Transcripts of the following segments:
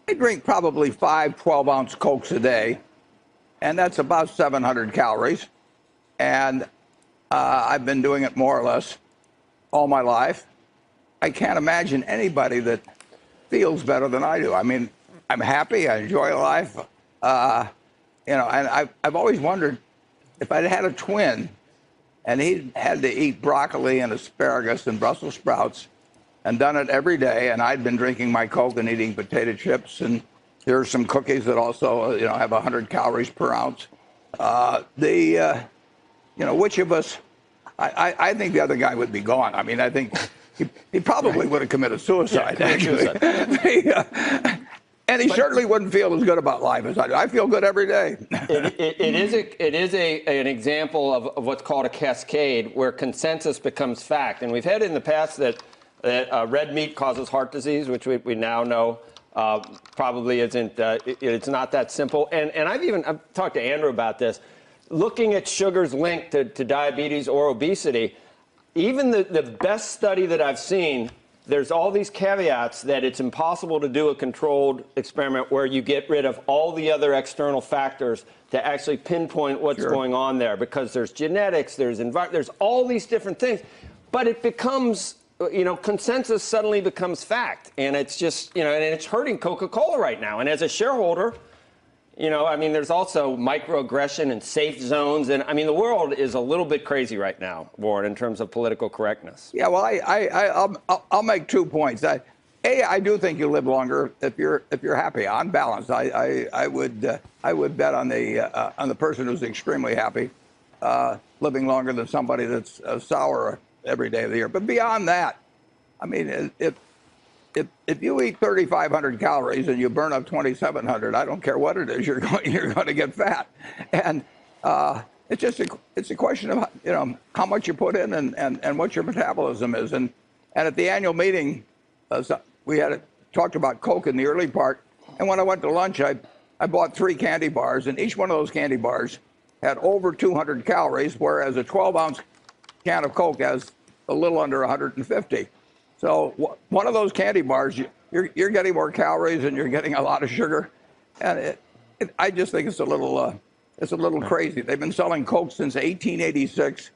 I drink probably 5 12-ounce Cokes a day, and that's about 700 calories. And I've been doing it more or less all my life. I can't imagine anybody that feels better than I do. I mean, I'm happy. I enjoy life. And I've always wondered if I'd had a twin and he had to eat broccoli and asparagus and Brussels sprouts and done it every day, and I'd been drinking my Coke and eating potato chips, and there's some cookies that also have 100 calories per ounce. Which of us? I think the other guy would be gone. I mean, I think he probably would have committed suicide, actually. And he certainly wouldn't feel as good about life as I do. I feel good every day. It is an example of what's called a cascade, where consensus becomes fact. And we've had in the past that red meat causes heart disease, which we now know probably isn't. It's not that simple. And I've talked to Andrew about this. Looking at sugars linked to diabetes or obesity, even the best study that I've seen, there's all these caveats that it's impossible to do a controlled experiment where you get rid of all the other external factors to actually pinpoint what's going on there, because there's genetics, there's all these different things. But it becomes, consensus suddenly becomes fact. And it's just, and it's hurting Coca-Cola right now. And as a shareholder, there's also microaggression and safe zones. And, the world is a little bit crazy right now, Warren, in terms of political correctness. Yeah, well, I'll make 2 points. I do think you live longer if you're happy. On balance, I would bet on the person who's extremely happy living longer than somebody that's sour every day of the year. But beyond that, if you eat 3,500 calories and you burn up 2,700, I don't care what it is, you're going to get fat. And it's a question of how much you put in and what your metabolism is. And at the annual meeting, we had talked about Coke in the early part. And when I went to lunch, I bought 3 candy bars, and each one of those candy bars had over 200 calories, whereas a 12-ounce can of Coke has a little under 150. So one of those candy bars, you're getting more calories and you're getting a lot of sugar, and I just think it's a little crazy. They've been selling Coke since 1886.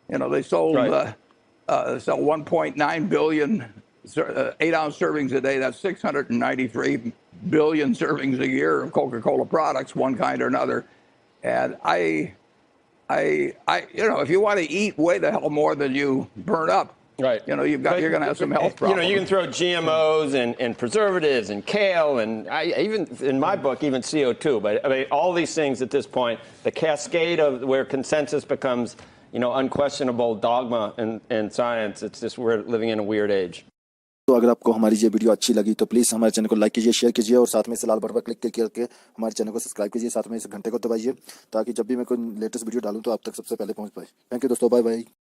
They sold 1.9 billion 8-ounce servings a day. That's 693 billion servings a year of Coca-Cola products, one kind or another. And if you want to eat way the hell more than you burn up. Right. You're going to have some health problems. You can throw GMOs and preservatives and kale and even in my book, even CO2. But all these things at this point, the cascade of where consensus becomes, unquestionable dogma and science. It's just we're living in a weird age. तो अगर आपको हमारी ये video अच्छी लगी तो please हमारे channel को लाइक कीजिए, शेयर कीजिए और साथ में इस लाल बटन पर क्लिक करके हमारे चैनल को सब्सक्राइब कीजिए, साथ में इस घंटे को दबाइए ताकि जब भी मैं कोई लेटेस्ट वीडियो डालूं तो आप तक सबसे पहले पहुंच पाए। थैंक यू दोस्तों, बाय बाय।